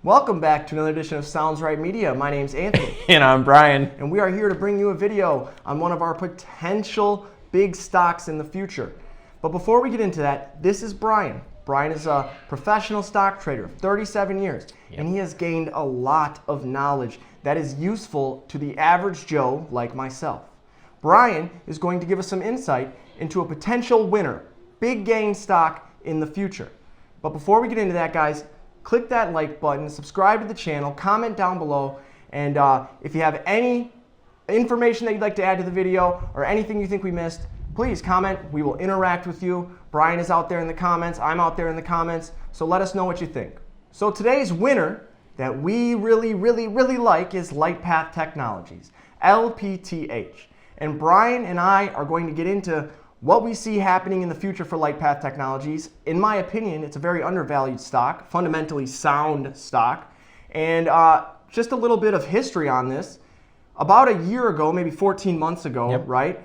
Welcome back to another edition of Sounds Right Media. My name's Anthony. And I'm Brian. And we are here to bring you a video on one of our potential big stocks in the future. But before we get into that, this is Brian. Brian is a professional stock trader of 37 years, and he has gained a lot of knowledge that is useful to the average Joe like myself. Brian is going to give us some insight into a potential winner, big gain stock in the future. But before we get into that, guys, click that like button, subscribe to the channel, comment down below, and if you have any information that you'd like to add to the video or anything you think we missed, please comment. We will interact with you. Brian is out there in the comments. I'm out there in the comments. So let us know what you think. So today's winner that we really like is LightPath Technologies, LPTH. And Brian and I are going to get into what we see happening in the future for LightPath Technologies. In my opinion, it's a very undervalued stock, fundamentally sound stock. And just a little bit of history on this. About a year ago, maybe 14 months ago, right?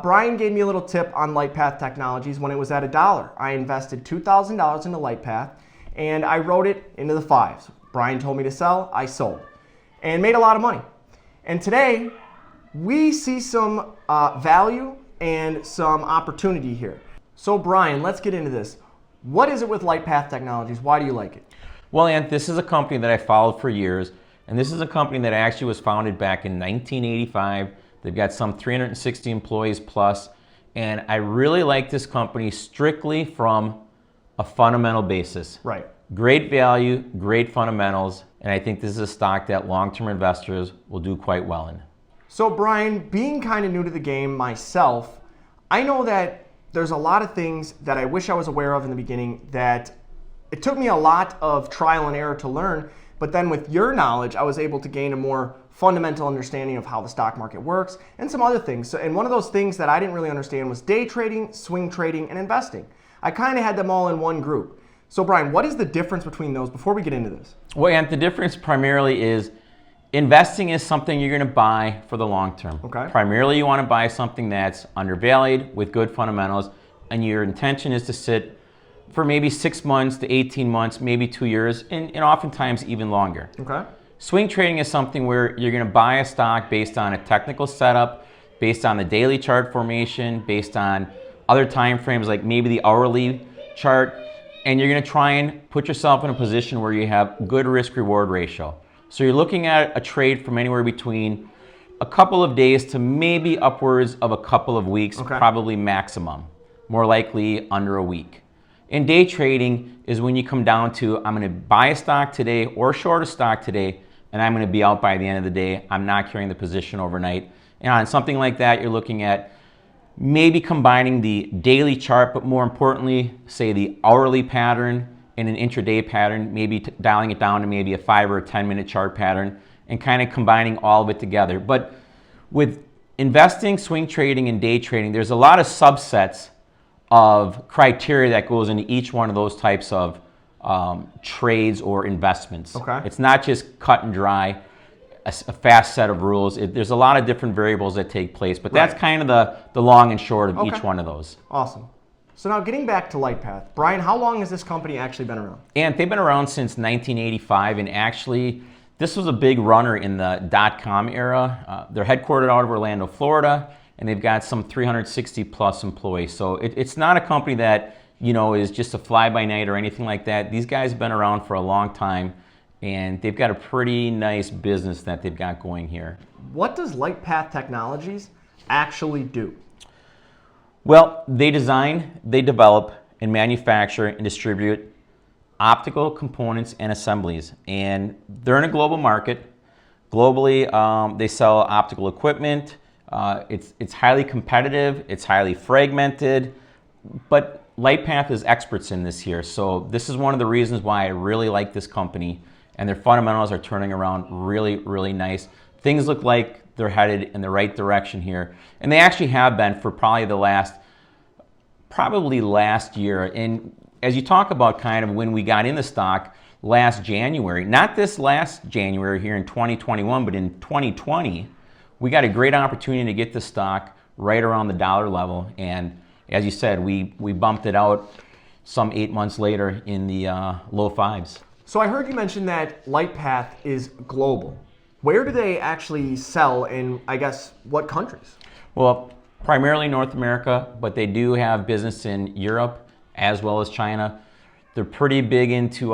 Brian gave me a little tip on LightPath Technologies when it was at $1. I invested $2,000 into LightPath, and I wrote it into the fives. Brian told me to sell, I sold, and made a lot of money. And today, we see some value and some opportunity here. So Brian, let's get into this. What is it with LightPath Technologies? Why do you like it? Well, Ant, this is a company that I followed for years, and this is a company that actually was founded back in 1985. They've got some 360 employees plus, and I really like this company strictly from a fundamental basis. Right. Great value, great fundamentals, and I think this is a stock that long-term investors will do quite well in. So Brian, being kind of new to the game myself, I know that there's a lot of things that I wish I was aware of in the beginning that it took me a lot of trial and error to learn, but then with your knowledge, I was able to gain a more fundamental understanding of how the stock market works and some other things. So, and one of those things that I didn't really understand was day trading, swing trading, and investing. I kind of had them all in one group. So Brian, what is the difference between those before we get into this? Well, Ant, the difference primarily is investing is something you're going to buy for the long term. Okay. Primarily, you want to buy something that's undervalued with good fundamentals, and your intention is to sit for maybe 6 months to 18 months, maybe 2 years, and oftentimes even longer. Okay. Swing trading is something where you're going to buy a stock based on a technical setup, based on the daily chart formation, based on other time frames like maybe the hourly chart, and you're going to try and put yourself in a position where you have good risk-reward ratio. So you're looking at a trade from anywhere between a couple of days to maybe upwards of a couple of weeks, probably maximum, more likely under a week. And day trading is when you come down to, I'm going to buy a stock today or short a stock today, and I'm going to be out by the end of the day. I'm not carrying the position overnight. And on something like that, you're looking at maybe combining the daily chart, but more importantly, say the hourly pattern and an intraday pattern, maybe dialing it down to maybe a 5 or a 10-minute chart pattern, and kind of combining all of it together. But with investing, swing trading, and day trading, there's a lot of subsets of criteria that goes into each one of those types of trades or investments. Okay. It's not just cut and dry, a fast set of rules. There's a lot of different variables that take place, but that's kind of the long and short of each one of those. Awesome. So now getting back to LightPath, Brian, how long has this company actually been around? And they've been around since 1985, and actually this was a big runner in the .com era. They're headquartered out of Orlando, Florida, and they've got some 360 plus employees. So it's not a company that, you know, is just a fly-by-night or anything like that. These guys have been around for a long time, and they've got a pretty nice business that they've got going here. What does LightPath Technologies actually do? Well, they design, they develop, and manufacture and distribute optical components and assemblies. And they're in a global market. Globally, they sell optical equipment. It's highly competitive, it's highly fragmented, but LightPath is experts in this here. So this is one of the reasons why I really like this company, and their fundamentals are turning around really nice. Things look like they're headed in the right direction here, and they actually have been for probably last year. And as you talk about kind of when we got in the stock last January, not this last January here in 2021, but in 2020, we got a great opportunity to get the stock right around the dollar level. And as you said, we bumped it out some 8 months later in the low fives. So I heard you mention that LightPath is global. Where do they actually sell in, I guess, what countries? Well, primarily North America, but they do have business in Europe as well as China. They're pretty big into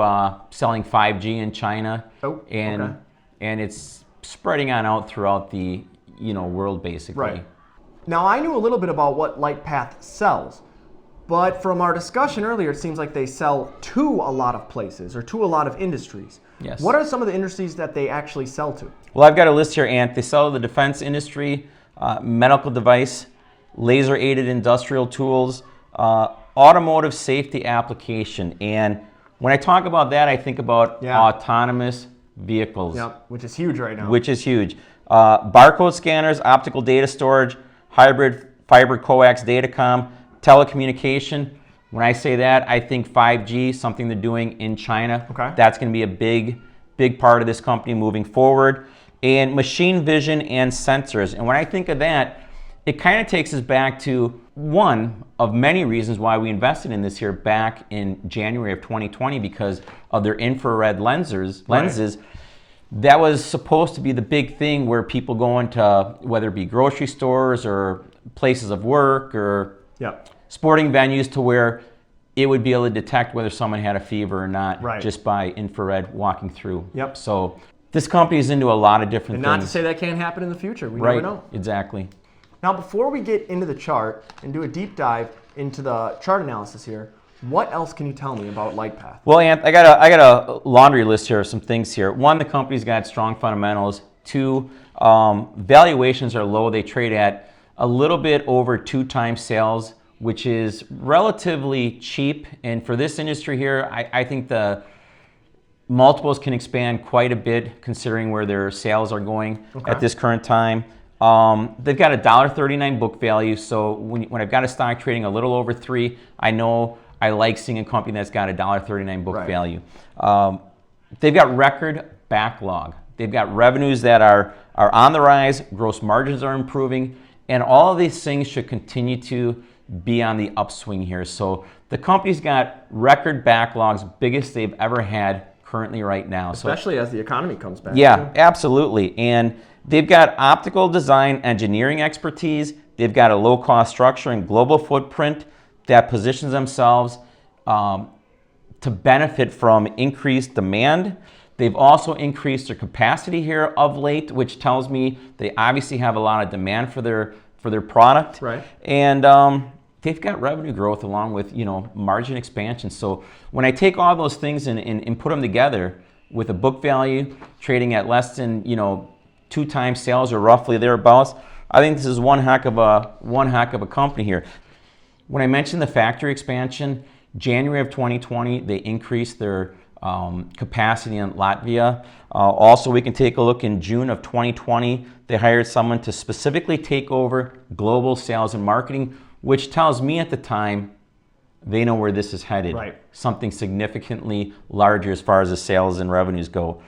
selling 5G in China, and it's spreading on out throughout the world basically. Right. Now I knew a little bit about what LightPath sells, but from our discussion earlier, it seems like they sell to a lot of places or to a lot of industries. Yes. What are some of the industries that they actually sell to? Well, I've got a list here, Ant. They sell to the defense industry, medical device, laser-aided industrial tools, automotive safety application. And when I talk about that, I think about autonomous vehicles. Yep, which is huge right now. Which is huge. Barcode scanners, optical data storage, hybrid fiber coax datacom, telecommunication. When I say that, I think 5G, something they're doing in China. Okay. That's going to be a big part of this company moving forward. And machine vision and sensors. And when I think of that, it kind of takes us back to one of many reasons why we invested in this here back in January of 2020 because of their infrared lenses. Right. That was supposed to be the big thing where people go into, whether it be grocery stores or places of work or sporting venues, to where it would be able to detect whether someone had a fever or not just by infrared walking through. Yep. So this company is into a lot of different and things. not to say that can't happen in the future. We never know. Exactly. Now, before we get into the chart and do a deep dive into the chart analysis here, what else can you tell me about LightPath? Well, Ant, I got a laundry list here of some things here. One, the company's got strong fundamentals. Two, valuations are low. They trade at a little bit over 2 times sales, which is relatively cheap. And for this industry here, I think the multiples can expand quite a bit considering where their sales are going at this current time. They've got a $1.39 book value. So when I've got a stock trading a little over 3, I know I like seeing a company that's got a $1.39 book value. They've got record backlog. They've got revenues that are on the rise. Gross margins are improving. And all of these things should continue to be on the upswing here. So the company's got record backlogs, biggest they've ever had currently right now. Especially as the economy comes back. Yeah, absolutely. And they've got optical design engineering expertise. They've got a low-cost structure and global footprint that positions themselves to benefit from increased demand. They've also increased their capacity here of late, which tells me they obviously have a lot of demand for their product. Right. And they've got revenue growth along with margin expansion. So when I take all those things and put them together with a book value trading at less than 2 times sales or roughly thereabouts, I think this is one heck of a company here. When I mentioned the factory expansion, January of 2020, they increased their capacity in Latvia. Also, we can take a look in June of 2020, they hired someone to specifically take over global sales and marketing, which tells me at the time they know where this is headed. Right. Something significantly larger as far as the sales and revenues go.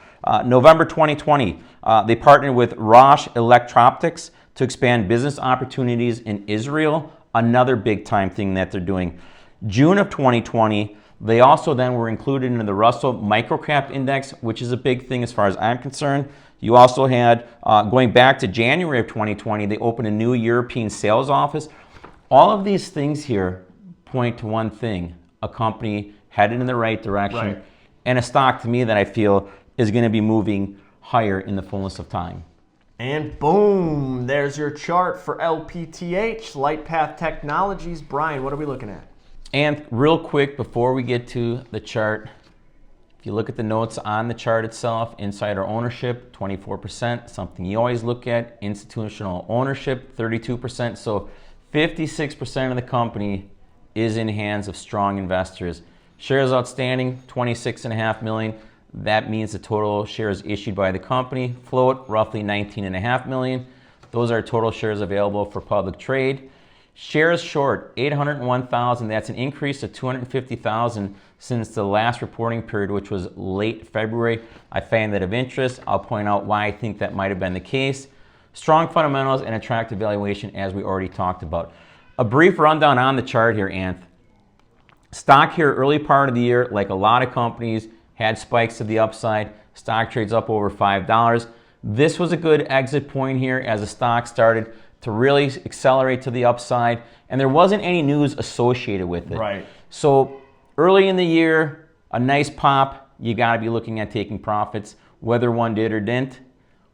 November 2020, they partnered with Roche Electro-Optics to expand business opportunities in Israel, another big time thing that they're doing. June of 2020, they also then were included in the Russell Microcap Index, which is a big thing as far as I'm concerned. You also had, going back to January of 2020, they opened a new European sales office. All of these things here point to one thing: a company headed in the right direction, and a stock to me that I feel is going to be moving higher in the fullness of time. And boom, there's your chart for LPTH, LightPath Technologies. Brian, what are we looking at? And real quick, before we get to the chart, if you look at the notes on the chart itself, insider ownership, 24%, something you always look at. Institutional ownership, 32%. So 56% of the company is in hands of strong investors. Shares outstanding, 26.5 million. That means the total shares issued by the company. Float, roughly 19.5 million. Those are total shares available for public trade. Shares short, 801,000. That's an increase of 250,000 since the last reporting period, which was late February. I find that of interest. I'll point out why I think that might have been the case. Strong fundamentals and attractive valuation, as we already talked about. A brief rundown on the chart here, Anth. Stock here early part of the year, like a lot of companies, had spikes to the upside. Stock trades up over $5. This was a good exit point here as the stock started to really accelerate to the upside, and there wasn't any news associated with it. Right. So early in the year, a nice pop, you got to be looking at taking profits. Whether one did or didn't,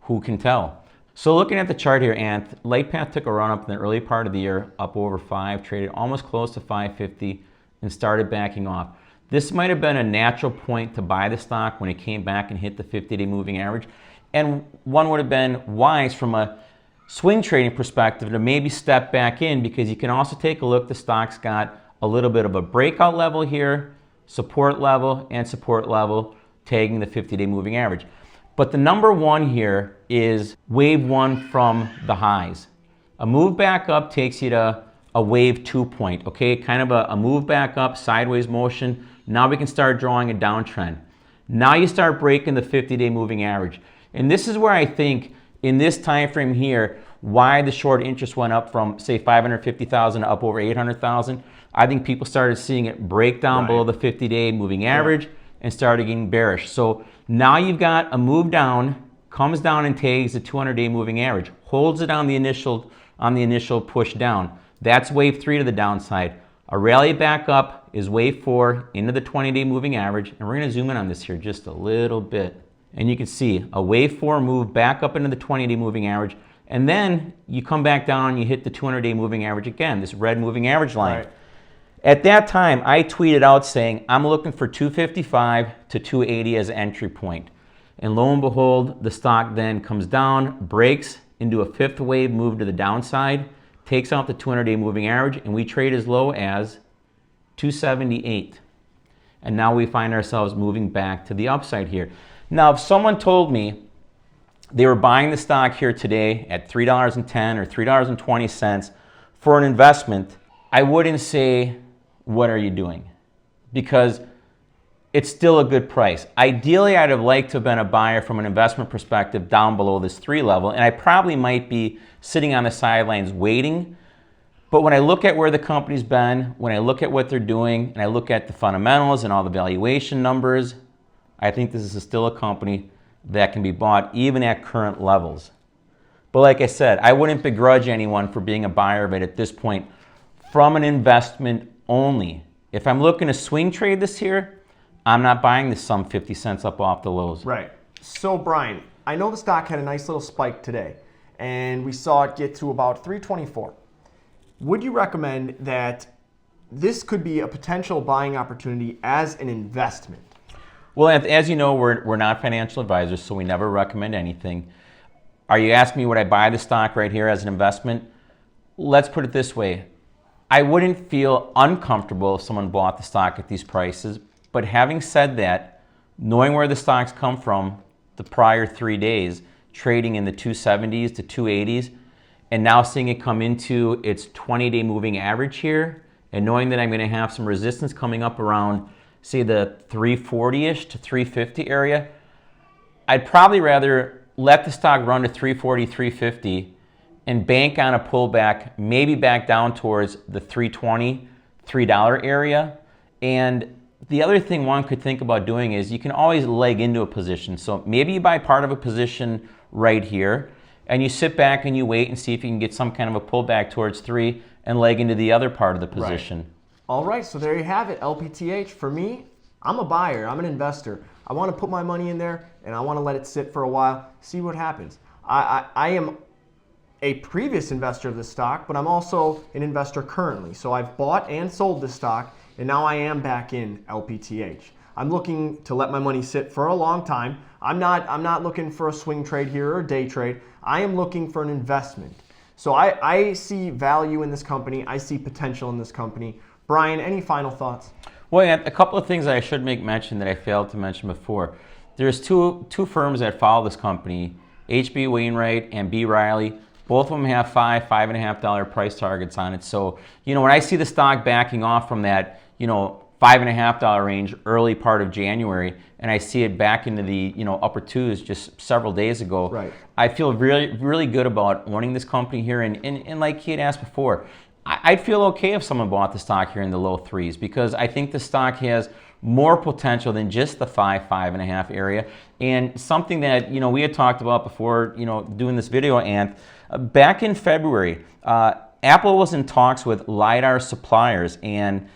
who can tell? So looking at the chart here, Ant, Lightpath took a run up in the early part of the year, up over 5, traded almost close to 550, and started backing off. This might have been a natural point to buy the stock when it came back and hit the 50-day moving average. And one would have been wise from a swing trading perspective to maybe step back in, because you can also take a look. The stock's got a little bit of a breakout level here, support level, tagging the 50-day moving average. But the number one here is wave one from the highs. A move back up takes you to a wave 2 point, okay? Kind of a move back up, sideways motion. Now we can start drawing a downtrend. Now you start breaking the 50-day moving average. And this is where I think in this time frame here, why the short interest went up from, say, 550,000 up over 800,000. I think people started seeing it break down below the 50-day moving average and started getting bearish. So now you've got a move down, comes down and tags the 200-day moving average, holds it on the initial push down. That's wave 3 to the downside. A rally back up is wave 4 into the 20-day moving average, and we're going to zoom in on this here just a little bit. And you can see a wave 4 move back up into the 20-day moving average, and then you come back down and you hit the 200-day moving average again, this red moving average line. Right. At that time, I tweeted out saying, I'm looking for 255 to 280 as an entry point. And lo and behold, the stock then comes down, breaks into a fifth wave move to the downside, takes out the 200-day moving average, and we trade as low as 278. And now we find ourselves moving back to the upside here. Now, if someone told me they were buying the stock here today at $3.10 or $3.20 for an investment, I wouldn't say, what are you doing? Because it's still a good price. Ideally, I'd have liked to have been a buyer from an investment perspective down below this 3 level, and I probably might be sitting on the sidelines waiting. But when I look at where the company's been, when I look at what they're doing, and I look at the fundamentals and all the valuation numbers, I think this is still a company that can be bought even at current levels. But like I said, I wouldn't begrudge anyone for being a buyer of it at this point from an investment only. If I'm looking to swing trade this here, I'm not buying this some 50 cents up off the lows. Right. So Brian, I know the stock had a nice little spike today, and we saw it get to about 324. Would you recommend that this could be a potential buying opportunity as an investment? Well, as you know, we're not financial advisors, so we never recommend anything. Are you asking me would I buy the stock right here as an investment? Let's put it this way. I wouldn't feel uncomfortable if someone bought the stock at these prices, but having said that, knowing where the stock's come from the prior 3 days, trading in the 270s to 280s, and now seeing it come into its 20-day moving average here, and knowing that I'm going to have some resistance coming up around, say, the 340-ish to 350 area, I'd probably rather let the stock run to 340, 350 and bank on a pullback, maybe back down towards the 320, $3 area. And the other thing one could think about doing is you can always leg into a position. So maybe you buy part of a position right here, and you sit back and you wait and see if you can get some kind of a pullback towards 3 and leg into the other part of the position. Right. All right, so there you have it, LPTH. For me, I'm a buyer, I'm an investor. I want to put my money in there, and I want to let it sit for a while, see what happens. I am a previous investor of this stock, but I'm also an investor currently. So I've bought and sold this stock, and now I am back in LPTH. I'm looking to let my money sit for a long time. I'm not looking for a swing trade here or a day trade. I am looking for an investment. So I see value in this company. I see potential in this company. Brian, any final thoughts? Well, yeah, a couple of things that I should make mention that I failed to mention before. There's two firms that follow this company, HB Wainwright and B. Riley. Both of them have $5.50 price targets on it. So, when I see the stock backing off from that, $5.50 range early part of January, and I see it back into the upper 2s just several days ago, right. I feel really, really good about owning this company here. And like he had asked before, I'd feel okay if someone bought the stock here in the low threes, because I think the stock has more potential than just the 5.5 area. And something that, we had talked about before, doing this video, and back in February, Apple was in talks with LiDAR suppliers and,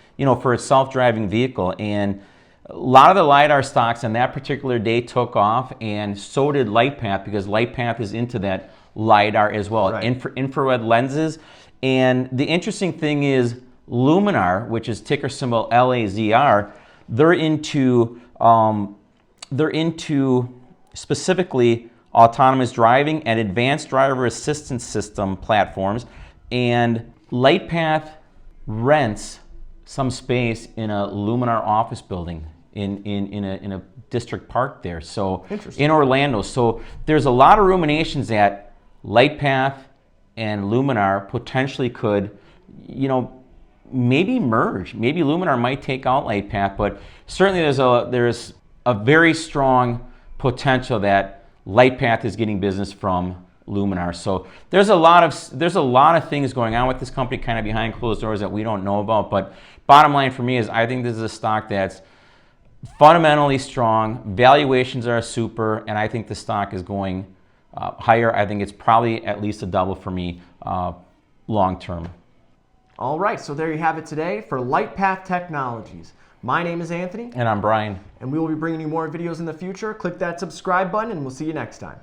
for a self-driving vehicle. And a lot of the LiDAR stocks on that particular day took off, and so did LightPath, because LightPath is into that LiDAR as well, Right. infrared lenses. And the interesting thing is Luminar, which is ticker symbol LAZR, they're into specifically autonomous driving and advanced driver assistance system platforms. And LightPath rents some space in a Luminar office building in a district park there, so in Orlando. So there's a lot of ruminations that LightPath and Luminar potentially could, maybe merge. Maybe Luminar might take out LightPath, but certainly there's a very strong potential that LightPath is getting business from Luminar. So there's a lot of things going on with this company kind of behind closed doors that we don't know about. But bottom line for me is I think this is a stock that's fundamentally strong. Valuations are super, and I think the stock is going higher. I think it's probably at least a double for me long term. All right, so there you have it today for LightPath Technologies. My name is Anthony. And I'm Brian. And we will be bringing you more videos in the future. Click that subscribe button, and we'll see you next time.